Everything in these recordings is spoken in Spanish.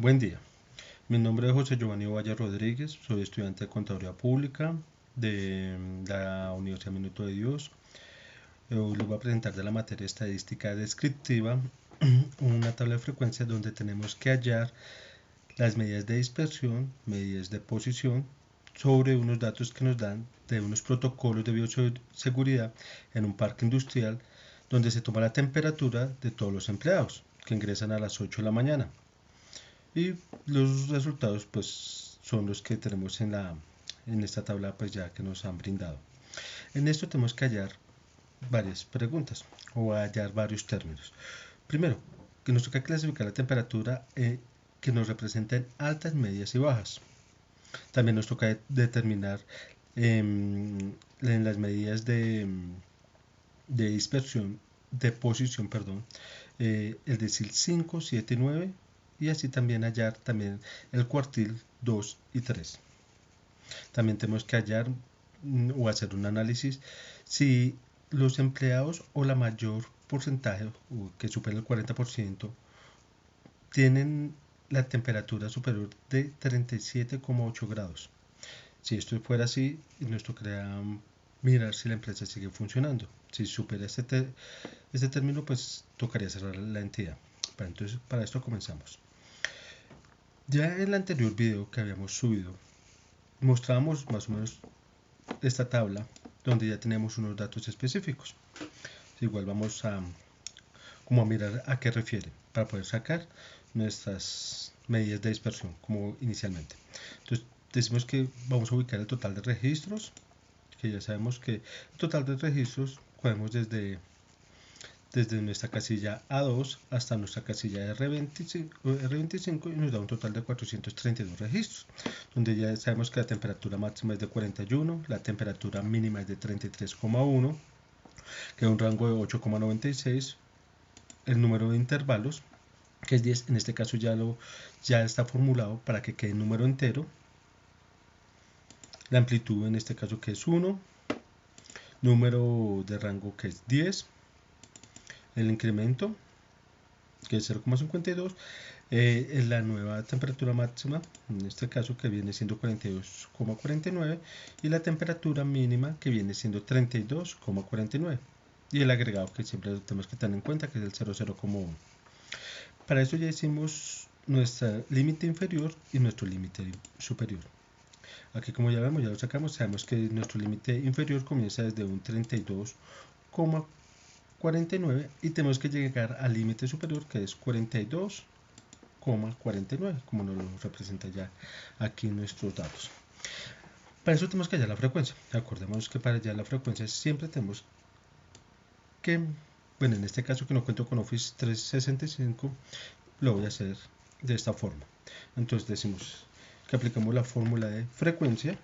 Buen día, mi nombre es José Giovanni Valle Rodríguez, soy estudiante de Contaduría Pública de la Universidad Minuto de Dios. Hoy les voy a presentar de la materia estadística descriptiva una tabla de frecuencias donde tenemos que hallar las medidas de dispersión, medidas de posición sobre unos datos que nos dan de unos protocolos de bioseguridad en un parque industrial donde se toma la temperatura de todos los empleados que ingresan a las 8 de la mañana. Y los resultados pues son los que tenemos en esta tabla pues ya que nos han brindado. En esto tenemos que hallar varias preguntas o hallar varios términos. Primero, que nos toca clasificar la temperatura que nos representen altas, medias y bajas. También nos toca determinar en las medidas de dispersión, de posición, perdón, el decil 5, 7 y 9, y así también hallar también el cuartil 2 y 3. También tenemos que hallar o hacer un análisis si los empleados o la mayor porcentaje que supera el 40% tienen la temperatura superior de 37,8 grados. Si esto fuera así, nos tocaría mirar si la empresa sigue funcionando. Si supera este término, pues tocaría cerrar la entidad. Entonces, para esto comenzamos. Ya en el anterior video que habíamos subido, mostrábamos más o menos esta tabla donde ya tenemos unos datos específicos. Igual vamos a mirar a qué refiere para poder sacar nuestras medidas de dispersión como inicialmente. Entonces decimos que vamos a ubicar el total de registros, que ya sabemos que el total de registros cogemos desde nuestra casilla A2 hasta nuestra casilla R25 y nos da un total de 432 registros, donde ya sabemos que la temperatura máxima es de 41, la temperatura mínima es de 33,1, que es un rango de 8,96, el número de intervalos, que es 10, en este caso ya está formulado para que quede número entero, la amplitud en este caso que es 1, número de rango que es 10, el incremento que es 0,52, la nueva temperatura máxima, en este caso que viene siendo 42,49, y la temperatura mínima que viene siendo 32,49, y el agregado que siempre tenemos que tener en cuenta que es el 00,1. Para eso ya hicimos nuestro límite inferior y nuestro límite superior. Aquí como ya vemos, ya lo sacamos, sabemos que nuestro límite inferior comienza desde un 32,49 y tenemos que llegar al límite superior que es 42,49, como nos lo representa ya aquí en nuestros datos. Para eso tenemos que hallar la frecuencia. Acordémonos que para hallar la frecuencia siempre tenemos que, bueno, en este caso que no cuento con Office 365, lo voy a hacer de esta forma. Entonces decimos que aplicamos la fórmula de frecuencia,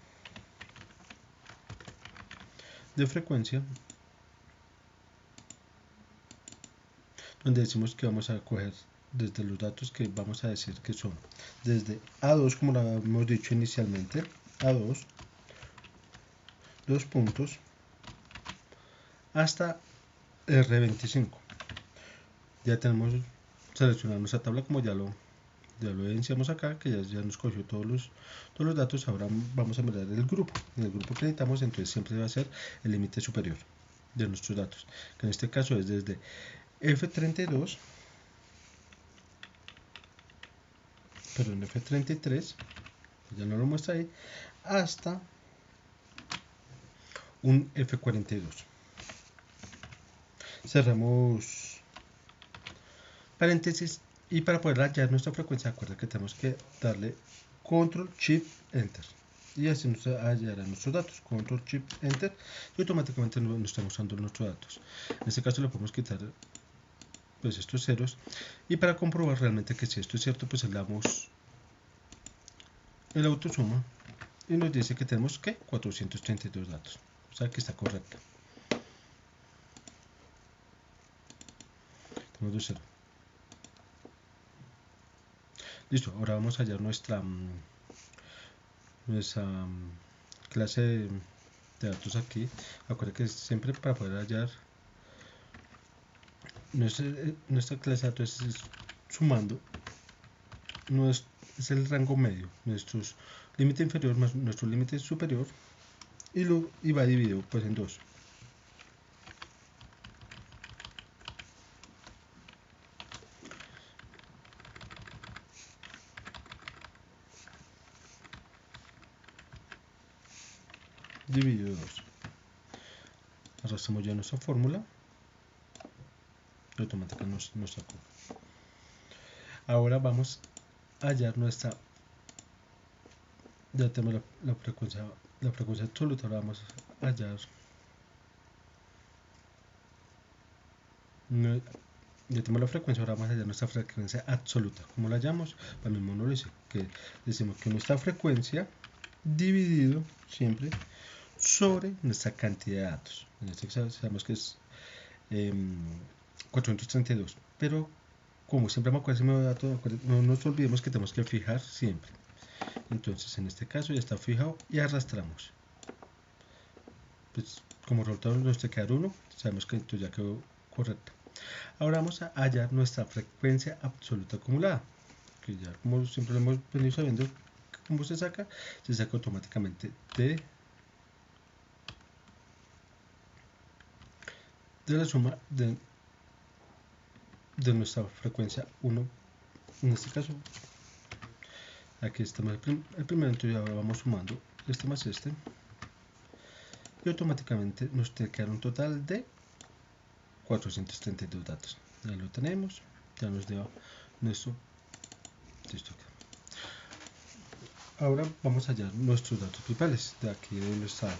donde decimos que vamos a coger desde los datos que vamos a decir que son desde A2, como lo hemos dicho inicialmente, A2, 2 puntos, hasta R25. Ya tenemos seleccionado nuestra tabla como ya lo evidenciamos acá, que ya nos cogió todos los datos. Ahora vamos a mirar el grupo. En el grupo que necesitamos, entonces siempre va a ser el límite superior de nuestros datos, que en este caso es desde F32, perdón, F33, ya no lo muestra ahí, hasta un F42. Cerramos paréntesis y para poder hallar nuestra frecuencia, recuerda que tenemos que darle Control Shift Enter y así nos hallará nuestros datos. Control Shift Enter y automáticamente nos está mostrando nuestros datos. En este caso le podemos quitar pues estos ceros, y para comprobar realmente que si esto es cierto, pues le damos el autosuma y nos dice que tenemos que 432 datos, o sea que está correcto. Tenemos 2 0. Listo, ahora vamos a hallar nuestra clase de datos aquí. Acuérdense que siempre para poder hallar nuestra clase de datos es sumando es el rango medio, nuestro límite inferior más nuestro límite superior, y va dividido pues en 2. Dividido 2. Arrastramos ya nuestra fórmula y automáticamente nos sacó. Ahora vamos a hallar nuestra, ya tenemos la frecuencia absoluta. Ahora vamos a hallar ya tenemos la frecuencia. Ahora vamos a hallar nuestra frecuencia absoluta. ¿Cómo la hallamos? Para mismo nos dice que decimos que nuestra frecuencia dividido siempre sobre nuestra cantidad de datos. En este caso sabemos que es 432, pero como siempre me acuerdo de dato, no nos olvidemos que tenemos que fijar siempre. Entonces en este caso ya está fijado y arrastramos. Pues como resultado nos va a quedar 1, sabemos que esto ya quedó correcto. Ahora vamos a hallar nuestra frecuencia absoluta acumulada, que ya como siempre lo hemos venido sabiendo cómo se saca automáticamente de la suma de nuestra frecuencia 1. En este caso aquí estamos el primero, entonces ahora vamos sumando este más este y automáticamente nos tiene que quedar un total de 432 datos. Ya lo tenemos, ya nos dio nuestro. Listo. Ahora vamos a hallar nuestros datos principales de aquí de nuestra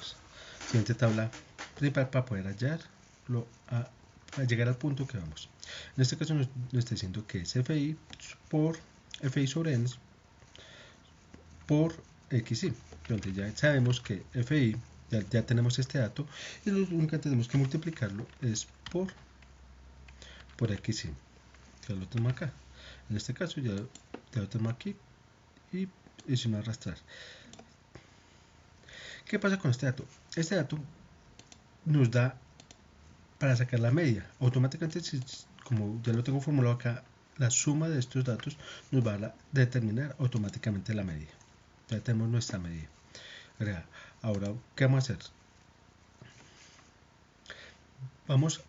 siguiente tabla principal para poder hallarlo a llegar al punto que vamos. En este caso nos está diciendo que es FI sobre N por XY, donde ya sabemos que FI ya tenemos este dato y lo único que tenemos que multiplicarlo es por XY. Ya lo tenemos acá. En este caso ya lo tenemos aquí y sin arrastrar. ¿Qué pasa con este dato? Este dato nos da para sacar la media. Automáticamente, como ya lo tengo formulado acá, la suma de estos datos nos va a determinar automáticamente la media. Ya tenemos nuestra medida. Ahora, ¿qué vamos a hacer? Vamos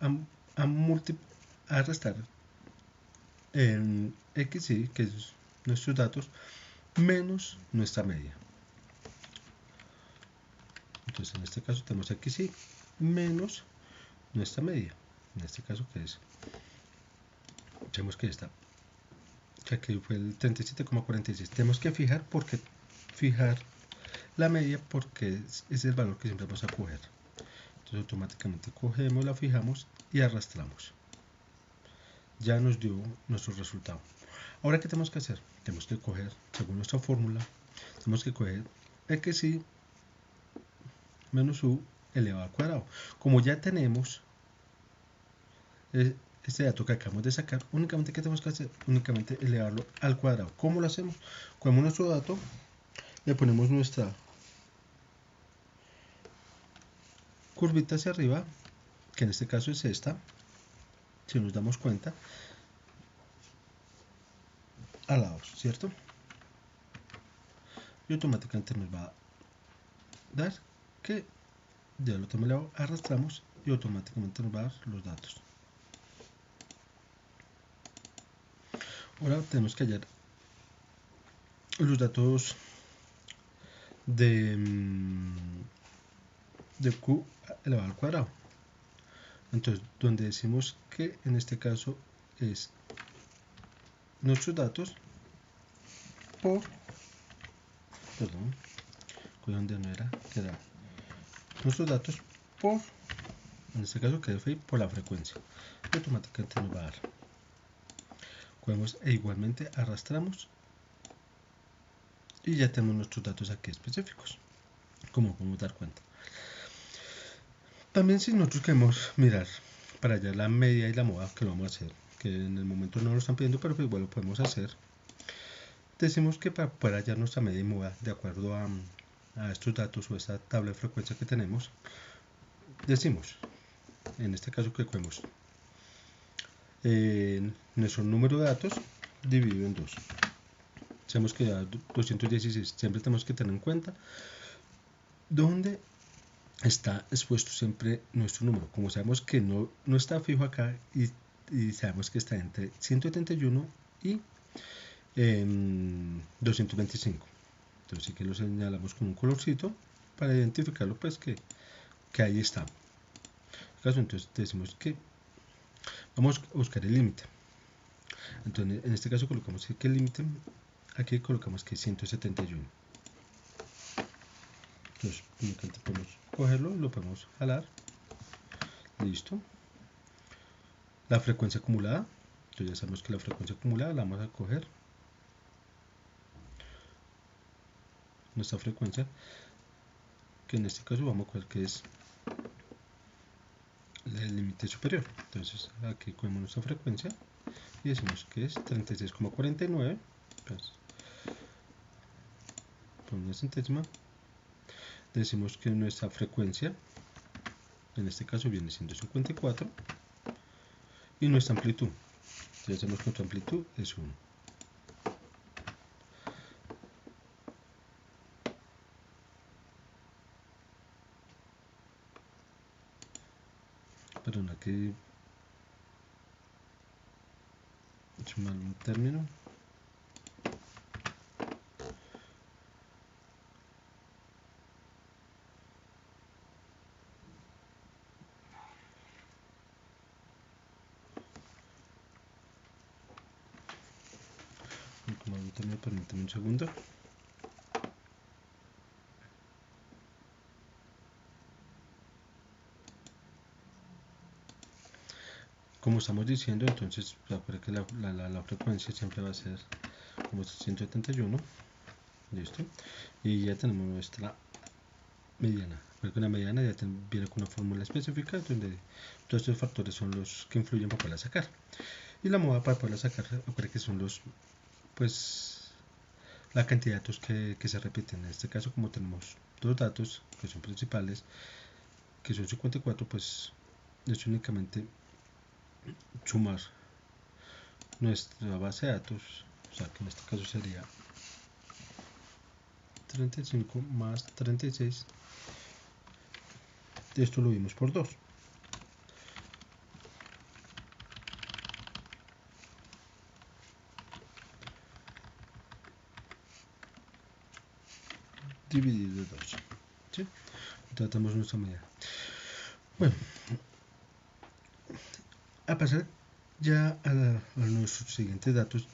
a restar en XY, que es nuestros datos, menos nuestra media. Entonces, en este caso tenemos XY menos nuestra media. En este caso, ¿qué es? Tenemos que esta, que aquí fue el 37,46. Tenemos que fijar la media porque es el valor que siempre vamos a coger. Entonces automáticamente cogemos, la fijamos y arrastramos. Ya nos dio nuestro resultado. Ahora, ¿qué tenemos que hacer? Tenemos que coger, según nuestra fórmula, tenemos que coger XY menos U elevado al cuadrado. Como ya tenemos este dato que acabamos de sacar, únicamente ¿qué tenemos que hacer? Únicamente elevarlo al cuadrado. ¿Cómo lo hacemos? Cogemos nuestro dato, le ponemos nuestra curvita hacia arriba, que en este caso es esta, si nos damos cuenta, a lados, ¿cierto? Y automáticamente nos va a dar que ya lo tenemos elevado, arrastramos y automáticamente nos va a dar los datos. Ahora tenemos que hallar los datos de Q elevado al cuadrado. Entonces, donde decimos que en este caso es nuestros datos por, perdón, donde no era, que era nuestros datos por, en este caso que es por la frecuencia, y automáticamente nos va a dar. Cogemos e igualmente arrastramos y ya tenemos nuestros datos aquí específicos, como podemos dar cuenta. También si nosotros queremos mirar para hallar la media y la moda, que lo vamos a hacer, que en el momento no lo están pidiendo, pero pues igual lo podemos hacer. Decimos que para poder hallar nuestra media y moda de acuerdo a estos datos o esta tabla de frecuencia que tenemos, decimos, en este caso que cogemos nuestro número de datos dividido en 2. Sabemos que ya 216, siempre tenemos que tener en cuenta dónde está expuesto siempre nuestro número. Como sabemos que no está fijo acá y sabemos que está entre 171 y 225. Entonces sí que lo señalamos con un colorcito para identificarlo, pues que ahí está. Entonces decimos que vamos a buscar el límite. Entonces en este caso colocamos que el límite, aquí colocamos que es 171. Entonces únicamente podemos cogerlo, lo podemos jalar. Listo. La frecuencia acumulada. Entonces ya sabemos que la frecuencia acumulada la vamos a coger. Nuestra frecuencia, que en este caso vamos a coger que es el límite superior. Entonces aquí cogemos nuestra frecuencia y decimos que es 36,49. Pues, por una centésima. Decimos que nuestra frecuencia en este caso viene siendo 54 y nuestra amplitud, ya sabemos que nuestra amplitud es 1. Perdón, aquí sumar un término. Permítame un segundo. Como estamos diciendo, entonces recuerda que la frecuencia siempre va a ser como 171. Listo. Y ya tenemos nuestra mediana. Porque una mediana ya viene con una fórmula específica donde todos estos factores son los que influyen para poderla sacar. Y la moda para poderla sacar, recuerda que son los, pues, la cantidad de datos que se repiten. En este caso, como tenemos dos datos que son principales, que son 54, pues es únicamente sumar nuestra base de datos, o sea que en este caso sería 35 más 36. Esto lo vimos por 2. Dividido 2. ¿Sí? Tratamos nuestra medida. Bueno, a pasar ya a nuestros siguientes datos.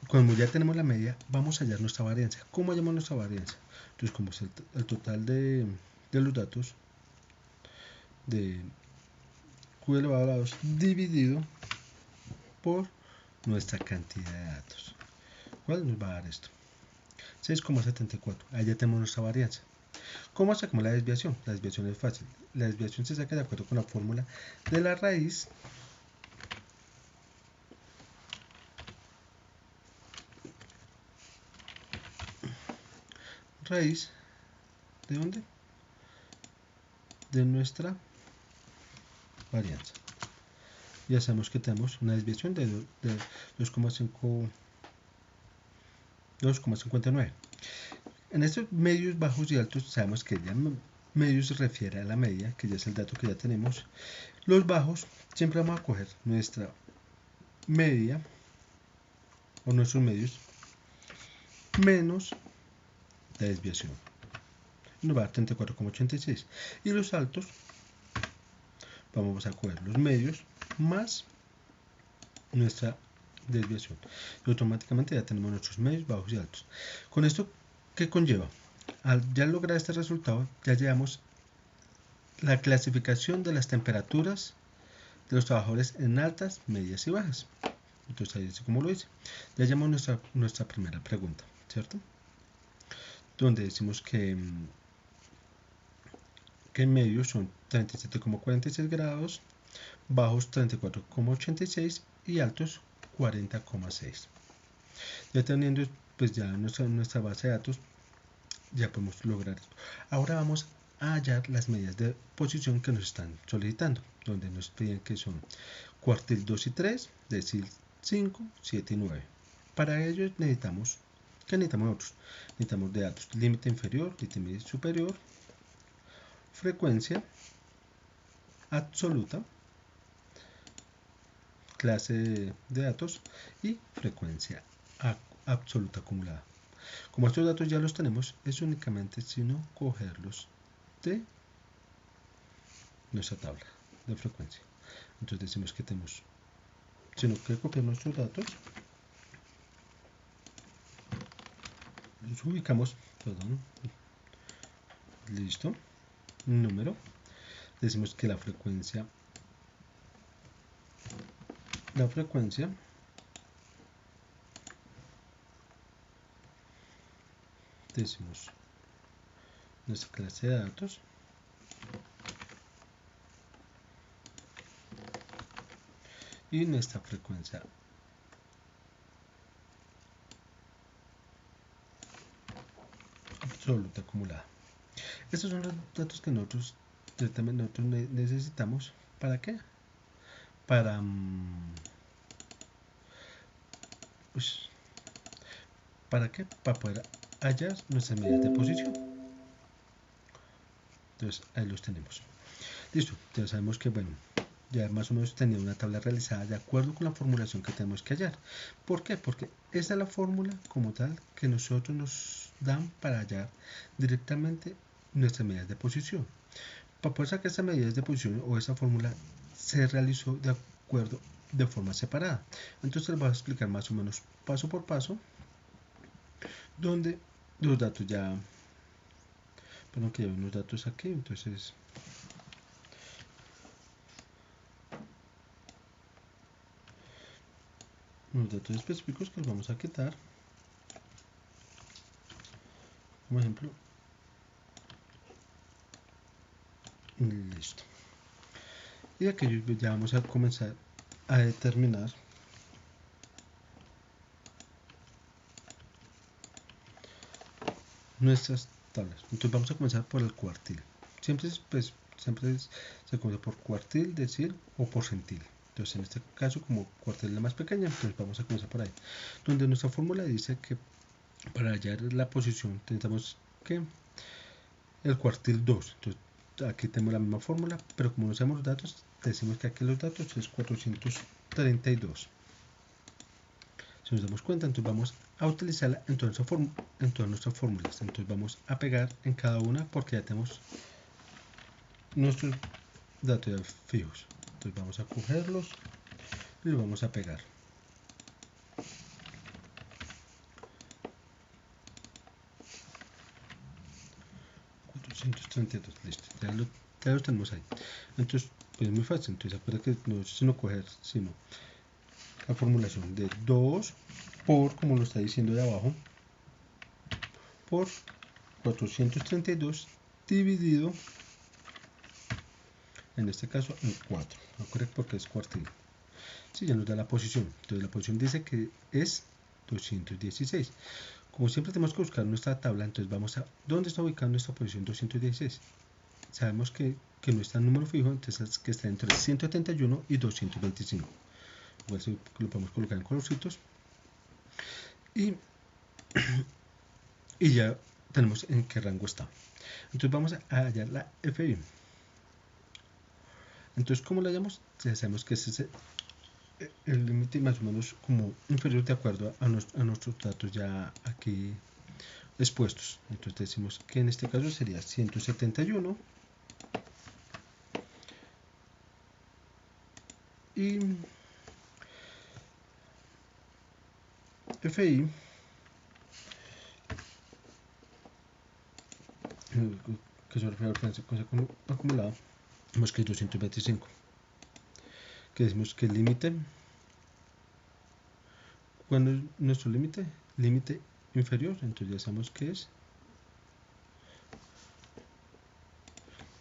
Cuando ya tenemos la media, vamos a hallar nuestra varianza. ¿Cómo hallamos nuestra varianza? Entonces, como es el total de los datos de Q elevado a 2 dividido por nuestra cantidad de datos. ¿Cuál nos va a dar esto? 6,74. Ahí ya tenemos nuestra varianza. ¿Cómo sacamos la desviación? La desviación es fácil. La desviación se saca de acuerdo con la fórmula de la raíz ¿de dónde? De nuestra varianza. Ya sabemos que tenemos una desviación de 2,59. En estos medios, bajos y altos sabemos que ya medios se refiere a la media, que ya es el dato que ya tenemos. Los bajos siempre vamos a coger nuestra media o nuestros medios menos la desviación. Nos va a dar 34,86. Y los altos vamos a coger los medios más nuestra desviación. Y automáticamente ya tenemos nuestros medios, bajos y altos. Con esto, ¿qué conlleva? Al ya lograr este resultado, ya llevamos la clasificación de las temperaturas de los trabajadores en altas, medias y bajas. Entonces ahí es como lo dice. Ya llamamos nuestra primera pregunta, ¿cierto? Donde decimos que en medios son 37,46 grados, bajos 34,86 y altos 40,6. Ya teniendo pues ya nuestra base de datos, ya podemos lograr esto. Ahora vamos a hallar las medidas de posición que nos están solicitando, donde nos piden que son cuartil 2 y 3, decil 5, 7 y 9. Para ello necesitamos ¿Qué necesitamos nosotros? Necesitamos de datos límite inferior, límite superior, frecuencia absoluta, clase de datos y frecuencia absoluta acumulada. Como estos datos ya los tenemos, es únicamente sino cogerlos de nuestra tabla de frecuencia. Entonces decimos que tenemos, sino que copiar nuestros datos, los ubicamos, perdón, listo, número, decimos que la frecuencia decimos nuestra clase de datos y nuestra frecuencia absoluta acumulada. Estos son los datos que nosotros necesitamos. ¿Para qué? Para ¿para qué? Para poder hallar nuestras medidas de posición. Entonces ahí los tenemos. Listo, ya sabemos que bueno, ya más o menos tenía una tabla realizada de acuerdo con la formulación que tenemos que hallar. ¿Por qué? Porque esa es la fórmula como tal que nosotros nos dan para hallar directamente nuestras medidas de posición. Para poder sacar estas medidas de posición o esa fórmula se realizó de acuerdo de forma separada. Entonces les voy a explicar más o menos paso por paso donde los datos ya, perdón que ya hay unos datos aquí, entonces unos datos específicos que los vamos a quitar, como ejemplo, listo. Y aquí ya vamos a comenzar a determinar nuestras tablas. Entonces vamos a comenzar por el cuartil. Siempre se comienza por cuartil, decil o porcentil. Entonces en este caso, como cuartil es la más pequeña, entonces vamos a comenzar por ahí. Donde nuestra fórmula dice que para hallar la posición necesitamos que el cuartil 2. Entonces aquí tenemos la misma fórmula, pero como no sabemos los datos, decimos que aquí los datos es 432. Si nos damos cuenta, entonces vamos a utilizarla en todas nuestras fórmulas. Entonces vamos a pegar en cada una porque ya tenemos nuestros datos ya fijos. Entonces vamos a cogerlos y los vamos a pegar. Listo, ya los tenemos ahí. Entonces, pues es muy fácil. Entonces, acuerda que no es sino coger, sino la formulación de 2 por, como lo está diciendo de abajo, por 432 dividido, en este caso, en 4. Acuérdense porque es cuartil. Sí, ya nos da la posición. Entonces, la posición dice que es 216. Como siempre tenemos que buscar nuestra tabla, entonces vamos a, ¿dónde está ubicada nuestra posición 216? Sabemos que no está en número fijo, entonces es que está entre 171 y 225. Igual si lo podemos colocar en colorcitos. Y ya tenemos en qué rango está. Entonces vamos a hallar la FI. Entonces, ¿cómo la hallamos? Ya sabemos que ese es el límite más o menos como inferior de acuerdo a nuestros datos ya aquí expuestos. Entonces decimos que en este caso sería 171 y FI que se refiere a la frecuencia acumulada, vemos que es 225, que decimos que el límite, cuando es nuestro límite inferior, entonces ya sabemos que es,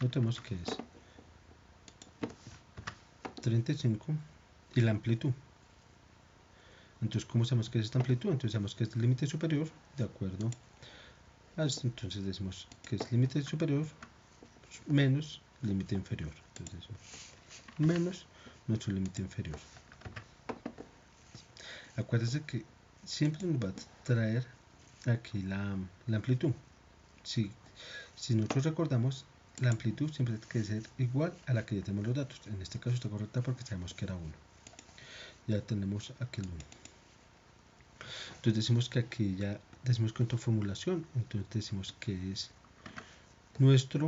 notemos que es 35 y la amplitud. Entonces, ¿cómo sabemos que es esta amplitud? Entonces sabemos que es el límite superior de acuerdo a esto. Entonces decimos que es límite superior menos límite inferior. Entonces decimos menos nuestro límite inferior. Acuérdense que siempre nos va a traer aquí la amplitud. Si nosotros recordamos, la amplitud siempre tiene que ser igual a la que ya tenemos los datos. En este caso está correcta porque sabemos que era 1. Ya tenemos aquí el 1. Entonces decimos que aquí ya decimos con tu formulación. Entonces decimos que es nuestra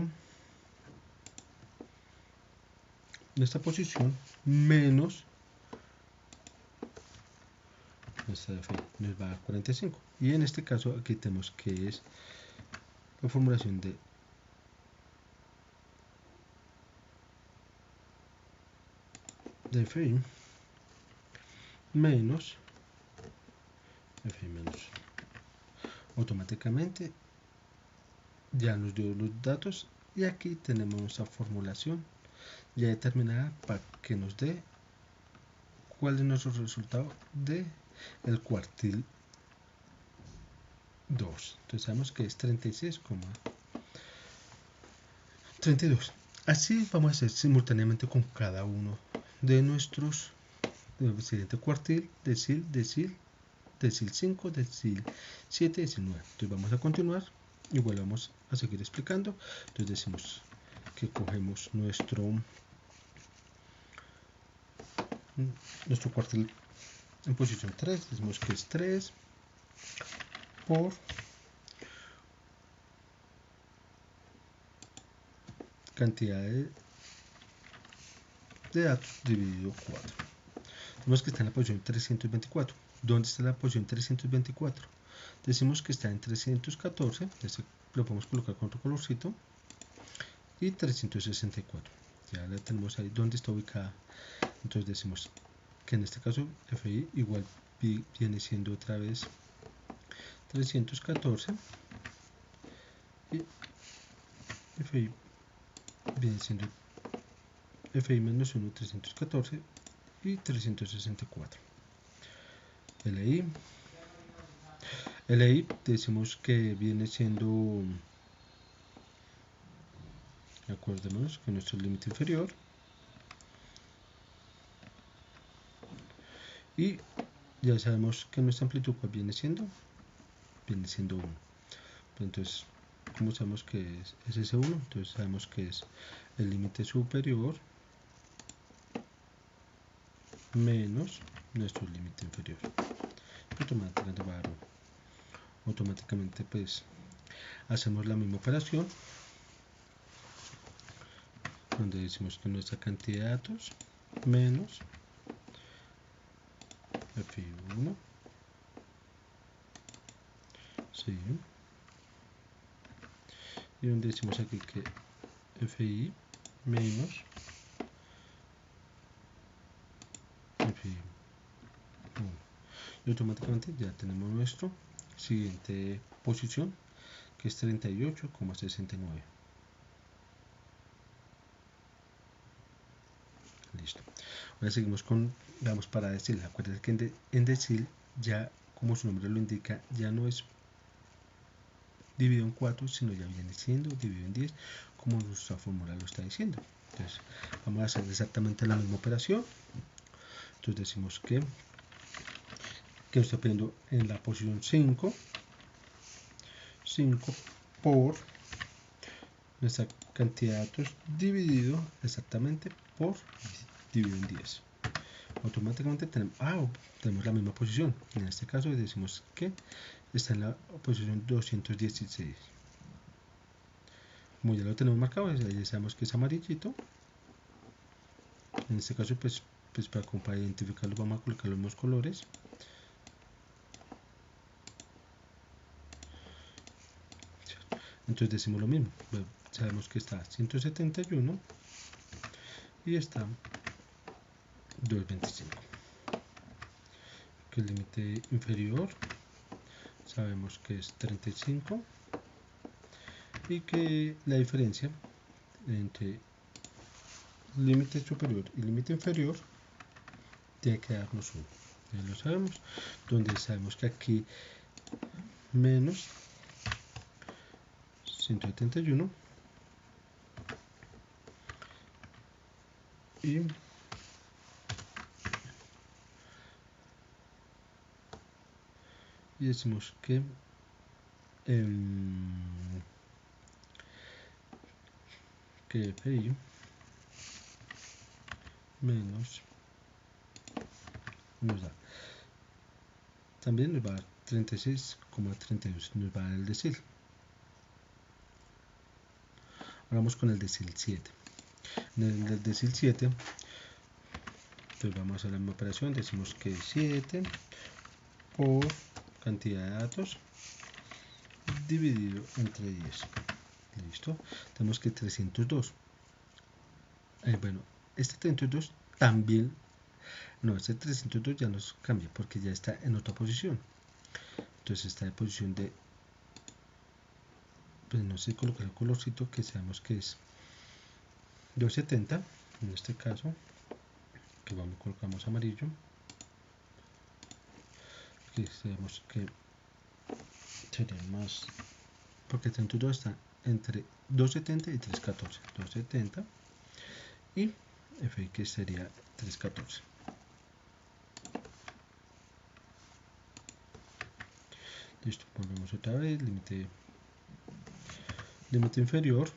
posición menos nuestra F nos va a dar 45. Y en este caso aquí tenemos que es la formulación de Fi menos Fi menos. Automáticamente ya nos dio los datos y aquí tenemos nuestra formulación ya determinada para que nos dé cuál es nuestro resultado de el cuartil 2. Entonces sabemos que es 36,32. Así vamos a hacer simultáneamente con cada uno de nuestros del siguiente cuartil, decil 5, decil 7, decil 9. Entonces vamos a continuar. Igual vamos a seguir explicando. Entonces decimos que cogemos nuestro cuartil en posición 3. Decimos que es 3 por cantidad de datos dividido 4. Vemos que está en la posición 324. ¿Dónde está la posición 324? Decimos que está en 314. Lo podemos colocar con otro colorcito. Y 364. Ya la tenemos ahí. ¿Dónde está ubicada? Entonces decimos que en este caso Fi igual viene siendo otra vez 314. Y Fi viene siendo Fi menos 1, 314 y 364. LI decimos que viene siendo, acordémonos que nuestro límite inferior, y ya sabemos que nuestra amplitud viene siendo 1. Entonces, como sabemos que es ese 1, entonces sabemos que es el límite superior menos nuestro límite inferior. Automáticamente pues hacemos la misma operación donde decimos que nuestra cantidad de datos menos Fi1, sí, y donde decimos aquí que Fi menos Fi1, y automáticamente ya tenemos nuestro siguiente posición, que es 38,69. Listo. Ahora seguimos con, vamos para decil. Acuérdense que en decil ya, como su nombre lo indica, ya no es dividido en 4, sino ya viene siendo dividido en 10, como nuestra fórmula lo está diciendo. Entonces vamos a hacer exactamente la misma operación. Entonces decimos que está pidiendo en la posición 5 por nuestra cantidad de datos dividido exactamente por dividido en 10. Automáticamente tenemos la misma posición. En este caso decimos que está en la posición 216. Como ya lo tenemos marcado, ya sabemos que es amarillito. En este caso pues para identificarlo vamos a colocar los mismos colores. Entonces decimos lo mismo. Bueno, sabemos que está 171 y está 225. Que el límite inferior sabemos que es 35 y que la diferencia entre límite superior y límite inferior tiene que darnos 1. Ya lo sabemos, donde sabemos que aquí menos 171 y decimos que que FI menos nos da, también nos va a dar 36,32, nos va a dar el decil. Ahora vamos con el decil 7. En el decil 7, entonces vamos a hacer la misma operación, decimos que 7 por cantidad de datos dividido entre 10. Listo. Tenemos que 302. Bueno, este 302 también, no, este 302 ya nos cambia porque ya está en otra posición. Entonces está en posición de, pues no sé, colocar el colorcito que sabemos que es 270. En este caso, que colocamos amarillo. Aquí sabemos que sería más, porque 32 está entre 270 y 314. 270 y FI que sería 314. Listo, volvemos otra vez, límite inferior.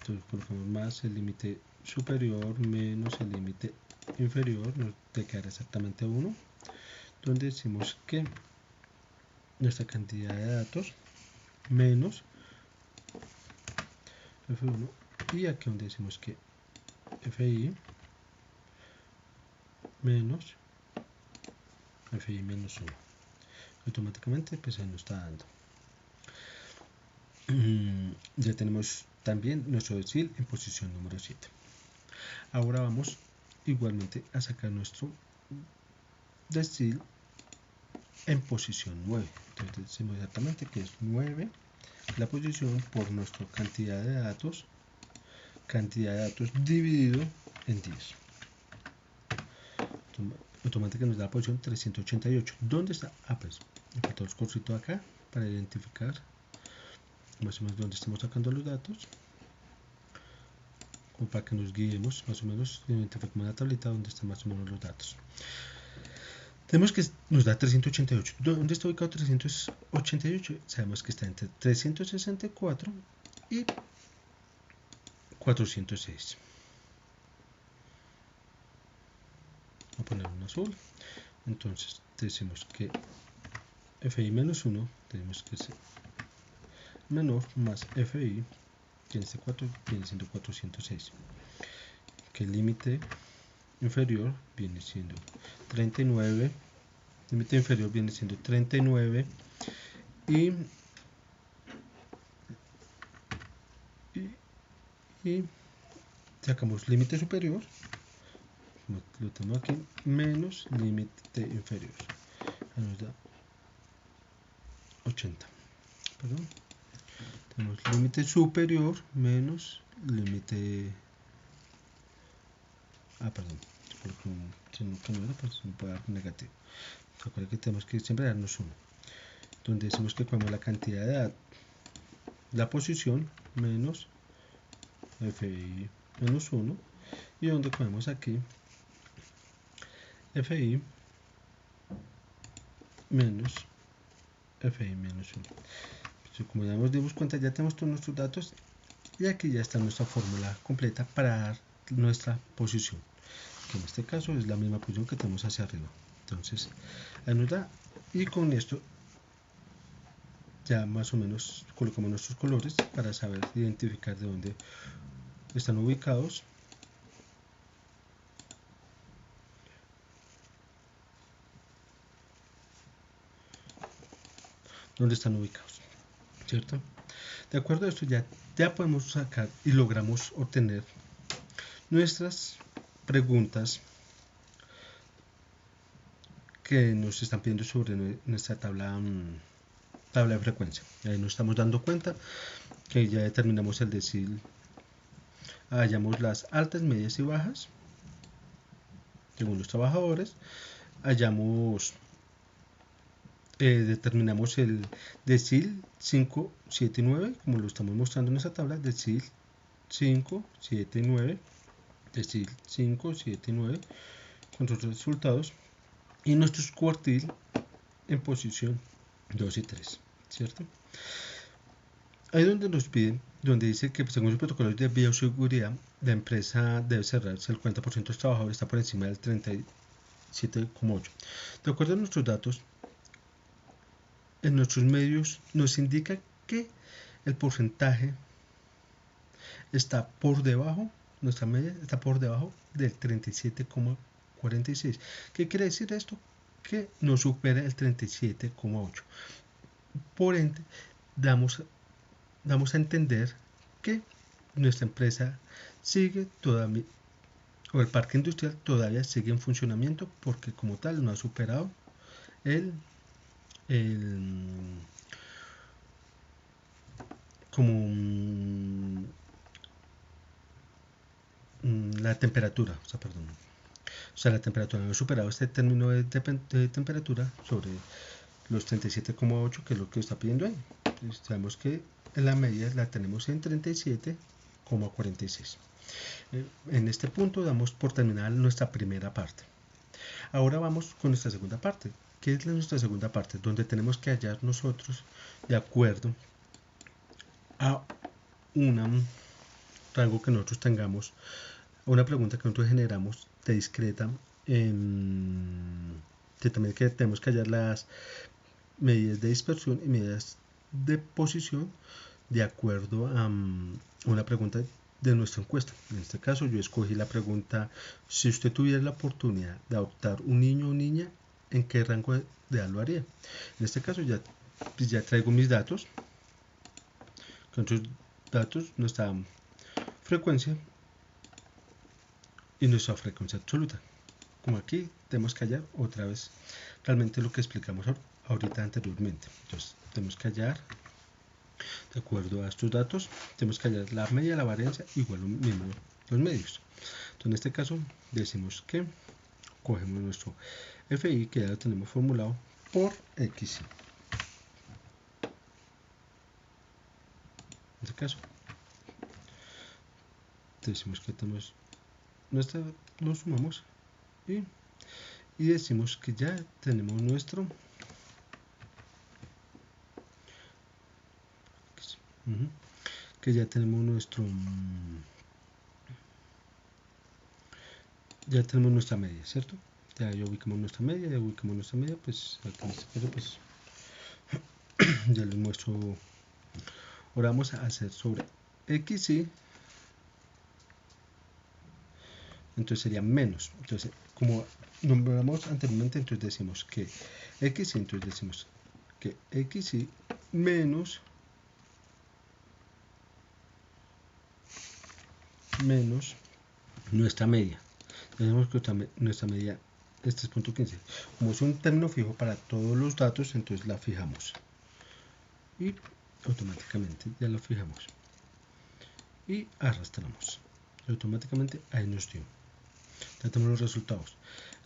Entonces colocamos más el límite superior menos el límite inferior, nos quedará exactamente 1, donde decimos que nuestra cantidad de datos menos F1, y aquí donde decimos que FI menos FI menos 1, automáticamente pues se nos está dando. Ya tenemos también nuestro decil en posición número 7. Ahora vamos igualmente a sacar nuestro decil en posición 9. Entonces decimos exactamente que es 9 la posición por nuestra cantidad de datos dividido en 10. Automáticamente nos da la posición 388. ¿Dónde está? Pues le falta los corcitos acá para identificar más o menos dónde estamos sacando los datos, como para que nos guiemos más o menos, identificamos la tablita donde están más o menos los datos. Tenemos que nos da 388. ¿Dónde está ubicado 388? Sabemos que está entre 364 y 406. Voy a poner un azul. Entonces decimos que FI menos 1 tenemos que ser menor más FI, que en este 4 viene siendo 406. Que el límite inferior viene siendo 39. Límite inferior viene siendo 39 y sacamos límite superior, lo tengo aquí, menos límite inferior, nos da 80. Perdón. Tenemos límite superior menos límite, perdón, porque si no era, pues no puede dar negativo. Recuerda que tenemos que siempre darnos 1, donde decimos que cogemos la cantidad de datos, la posición menos FI menos 1, y donde cogemos aquí FI menos FI menos 1. Entonces, como ya nos dimos cuenta, ya tenemos todos nuestros datos y aquí ya está nuestra fórmula completa para dar nuestra posición, que en este caso es la misma posición que tenemos hacia arriba. Entonces ahí nos da, y con esto ya más o menos colocamos nuestros colores para saber identificar de dónde están ubicados. ¿Dónde están ubicados? ¿Cierto? De acuerdo a esto ya podemos sacar y logramos obtener nuestras preguntas que nos están pidiendo sobre nuestra tabla de frecuencia. Ahí nos estamos dando cuenta que ya determinamos el decil, hallamos las altas, medias y bajas según los trabajadores, determinamos el decil 5, 7 y 9, como lo estamos mostrando en esta tabla, decil 5, 7 y 9, decil 5, 7 y 9, con los resultados, y nuestros cuartil en posición 2 y 3, ¿cierto? Ahí donde nos piden, donde dice que según los protocolos de bioseguridad, la empresa debe cerrar si el 40% de los trabajadores está por encima del 37,8. De acuerdo a nuestros datos, en nuestros medios nos indica que el porcentaje está por debajo, nuestra media está por debajo del 37,46. ¿Qué quiere decir esto? Que no supera el 37,8. Por ende, damos a entender que nuestra empresa sigue todavía, o el parque industrial todavía sigue en funcionamiento, porque como tal no ha superado la temperatura, o sea, la temperatura no ha superado este término de temperatura sobre los 37,8, que es lo que está pidiendo ahí. Entonces, sabemos que en la media la tenemos en 37,46. En este punto damos por terminada nuestra primera parte. Ahora vamos con nuestra segunda parte. ¿Qué es nuestra segunda parte? Donde tenemos que hallar nosotros, de acuerdo a un rango que nosotros tengamos, una pregunta que nosotros generamos de discreta, que también que tenemos que hallar las medidas de dispersión y medidas de posición de acuerdo a una pregunta de nuestra encuesta. En este caso yo escogí la pregunta: si usted tuviera la oportunidad de adoptar un niño o niña, ¿en qué rango de edad lo haría? En este caso ya traigo mis datos, con sus datos, nuestra frecuencia y nuestra frecuencia absoluta. Como aquí tenemos que hallar otra vez realmente lo que explicamos ahorita anteriormente. Entonces tenemos que hallar, de acuerdo a estos datos, tenemos que hallar la media, la varianza, igual lo mismo los medios. Entonces en este caso decimos que cogemos nuestro FI, que ya lo tenemos formulado, por X. En este caso decimos que tenemos lo sumamos y decimos que ya tenemos nuestro ya tenemos nuestra media, ¿cierto? Ya ubicamos nuestra media, pues aquí en este caso pues ya les muestro. Ahora vamos a hacer sobre X y entonces sería menos. Entonces, como nombramos anteriormente, entonces decimos que X y, entonces decimos que X y menos nuestra media. Tenemos que nuestra media es 3.15. Como es un término fijo para todos los datos, entonces la fijamos y automáticamente ya la fijamos y arrastramos y automáticamente ahí nos dio. Ya tenemos los resultados.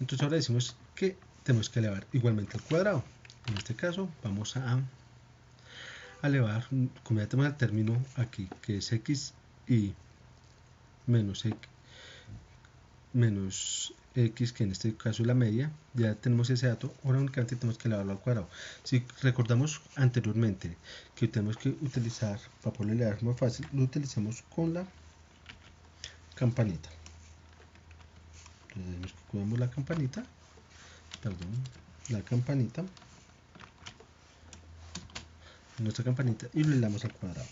Entonces ahora decimos que tenemos que elevar igualmente al cuadrado. En este caso vamos a elevar, como ya tenemos el término aquí, que es X y menos X, que en este caso es la media, ya tenemos ese dato. Ahora únicamente tenemos que elevarlo al cuadrado. Si recordamos anteriormente que tenemos que utilizar, para poderlo elevar más fácil, lo utilizamos con la campanita. Entonces cogemos la campanita, nuestra campanita, y lo elevamos al cuadrado.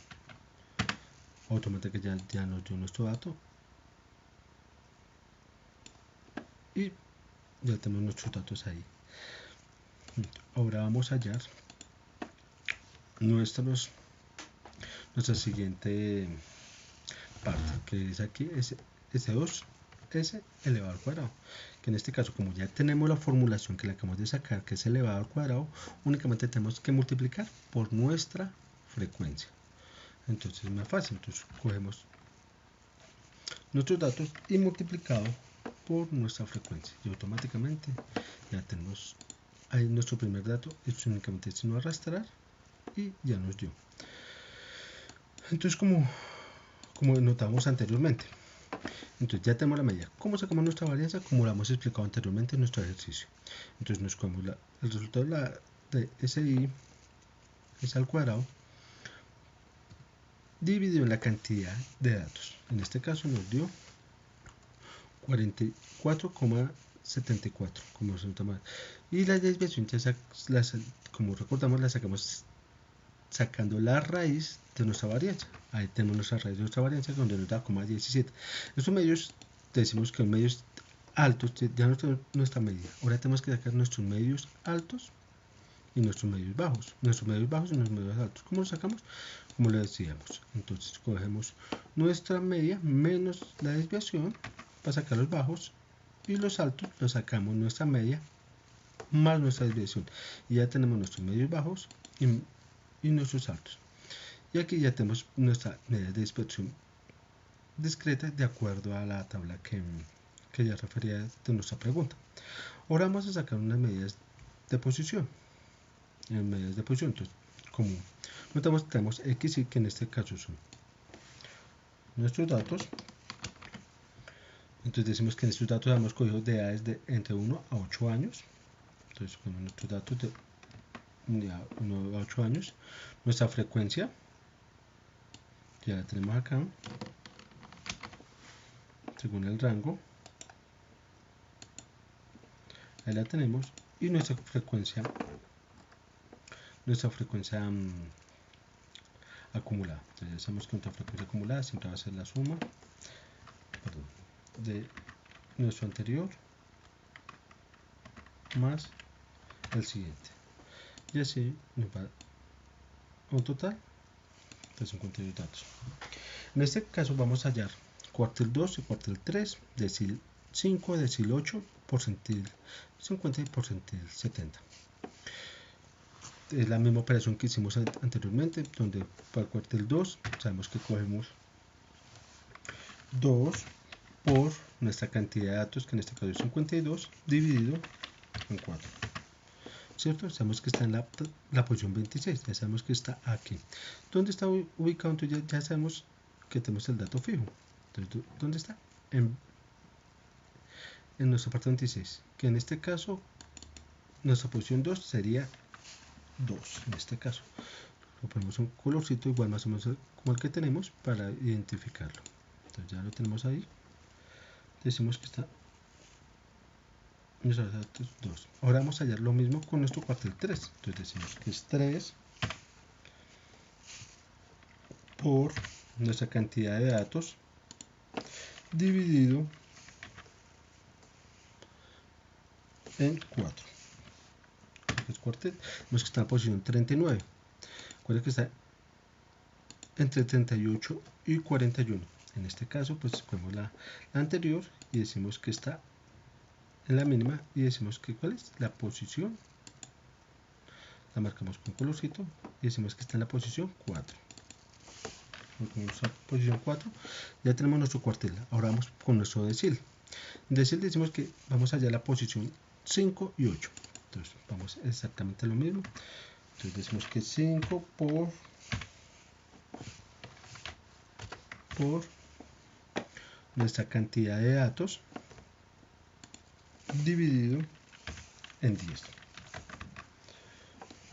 Automáticamente ya nos dio nuestro dato y ya tenemos nuestros datos ahí. Ahora vamos a hallar nuestra siguiente parte, que es aquí, S2S elevado al cuadrado, que en este caso, como ya tenemos la formulación que le acabamos de sacar, que es elevado al cuadrado, únicamente tenemos que multiplicar por nuestra frecuencia. Entonces es más fácil. Entonces cogemos nuestros datos y multiplicado por nuestra frecuencia y automáticamente ya tenemos ahí nuestro primer dato. Esto únicamente es no arrastrar y ya nos dio. Entonces como notamos anteriormente, entonces ya tenemos la medida. ¿Cómo sacamos nuestra varianza? Como lo hemos explicado anteriormente en nuestro ejercicio. Entonces nos cogemos el resultado de SI x al cuadrado dividido en la cantidad de datos. En este caso nos dio 44,74 como resulta más. Y la desviación, como recordamos, la sacamos sacando la raíz de nuestra varianza. Ahí tenemos nuestra raíz de nuestra varianza donde nos da 0,17. Estos medios, decimos que los medios altos, ya no tenemos nuestra medida. Ahora tenemos que sacar nuestros medios altos y nuestros medios bajos. Nuestros medios bajos y nuestros medios altos. ¿Cómo los sacamos? Como le decíamos. Entonces cogemos nuestra media menos la desviación para sacar los bajos, y los altos los sacamos nuestra media más nuestra desviación. Y ya tenemos nuestros medios bajos y nuestros altos. Y aquí ya tenemos nuestra medida de dispersión discreta de acuerdo a la tabla que ya refería de nuestra pregunta. Ahora vamos a sacar unas medidas de posición. Medidas de posición, entonces, como tenemos x, y que en este caso son nuestros datos. Entonces decimos que en estos datos hemos cogido de edades de entre 1 a 8 años. Entonces con nuestros datos de 1 a 8 años, nuestra frecuencia ya la tenemos acá según el rango, ahí la tenemos, y nuestra frecuencia acumulada. Entonces ya sabemos que nuestra frecuencia acumulada siempre va a ser la suma de nuestro anterior más el siguiente, y así nos va un total de 52 datos. En este caso vamos a hallar cuartil 2 y cuartil 3, decil 5, decil 8, porcentil 50 y porcentil 70. Es la misma operación que hicimos anteriormente, donde para el cuartil 2 sabemos que cogemos 2 por nuestra cantidad de datos, que en este caso es 52, dividido en 4. ¿Cierto? Sabemos que está en la posición 26, ya sabemos que está aquí. ¿Dónde está ubicado? Entonces ya sabemos que tenemos el dato fijo. Entonces, ¿dónde está? En nuestra parte 26, que en este caso nuestra posición 2 sería 2, en este caso. Lo ponemos un colorcito igual más o menos como el que tenemos para identificarlo. Entonces ya lo tenemos ahí. Decimos que está nuestros datos 2. Ahora vamos a hallar lo mismo con nuestro cuartil 3. Entonces decimos que es 3 por nuestra cantidad de datos dividido en 4. Es cuartil. Vemos que está en la posición 39. Recuerden que está entre 38 y 41. En este caso, pues cogemos la anterior y decimos que está en la mínima, y decimos que cuál es la posición. La marcamos con colorcito y decimos que está en la posición 4. Con nuestra posición 4 ya tenemos nuestro cuartil. Ahora vamos con nuestro decil. En decil decimos que vamos allá a la posición 5 y 8. Entonces vamos exactamente lo mismo. Entonces decimos que 5 por nuestra cantidad de datos dividido en 10.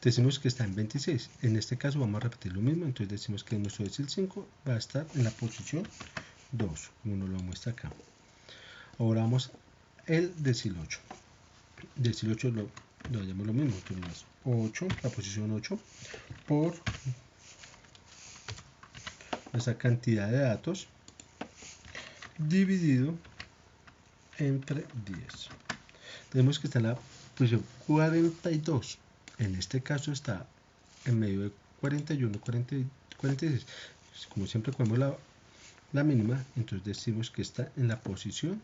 Decimos que está en 26. En este caso vamos a repetir lo mismo. Entonces decimos que nuestro decil 5 va a estar en la posición 2, como nos lo muestra acá. Ahora vamos el decil 8. Decil 8 lo hallamos lo mismo. Entonces 8, la posición 8 por nuestra cantidad de datos dividido entre 10. Tenemos que está en la posición 42. En este caso está en medio de 41, 40, 46. Como siempre cogemos la mínima, entonces decimos que está en la posición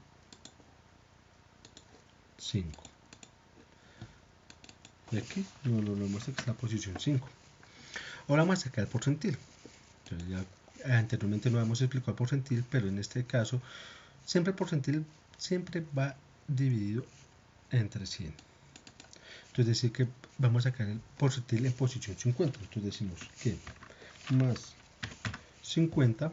5. Y aquí nos lo muestra que es la posición 5. Ahora vamos a sacar el porcentil. Entonces ya anteriormente no hemos explicado el porcentil, pero en este caso siempre el porcentil siempre va dividido entre 100. Entonces decir que vamos a sacar el porcentil en posición 50. Entonces decimos que más 50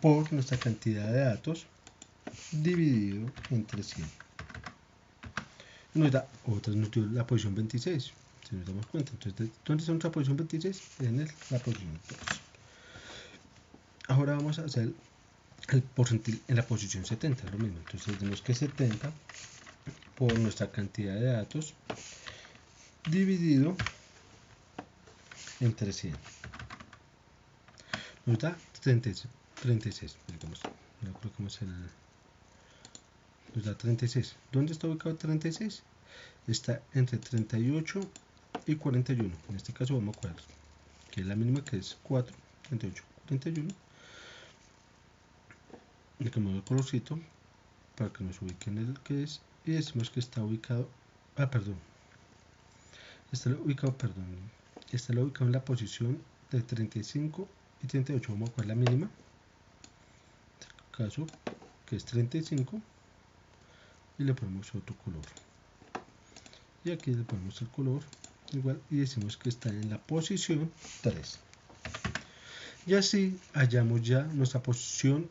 por nuestra cantidad de datos dividido entre 100. y nos da la posición 26, si nos damos cuenta. Entonces, ¿dónde está nuestra posición 26? La posición 2. Ahora vamos a hacer el porcentil en la posición 70, lo mismo. Entonces tenemos que 70 por nuestra cantidad de datos dividido entre 100. Nos da 36. No colocamos nos da 36. ¿Dónde está ubicado 36? Está entre 38 y 41. En este caso vamos a cuadrar, que es la mínima, que es 4, 38, 41. Le cambiamos el colorcito para que nos ubiquen el que es, y decimos que está ubicado, está ubicado en la posición de 35 y 38. Vamos a coger la mínima, en este caso que es 35, y le ponemos otro color, y aquí le ponemos el color igual y decimos que está en la posición 3, y así hallamos ya nuestra posición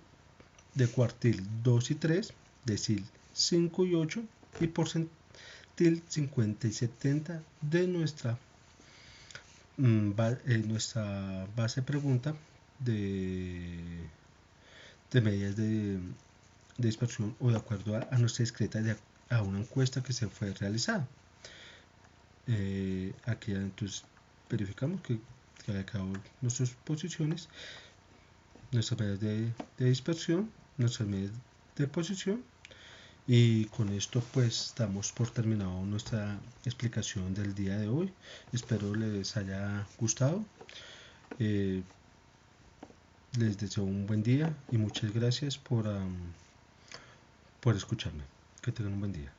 de cuartil 2 y 3, decil 5 y 8 y porcentil 50 y 70 de nuestra base pregunta de medidas de dispersión, o de acuerdo a nuestra discreta a una encuesta que se fue realizada. Aquí ya entonces verificamos que acabó nuestras posiciones, nuestras medidas de dispersión, nuestras medidas de posición, y con esto pues damos por terminado nuestra explicación del día de hoy. Espero les haya gustado. Les deseo un buen día y muchas gracias por escucharme. Que tengan un buen día.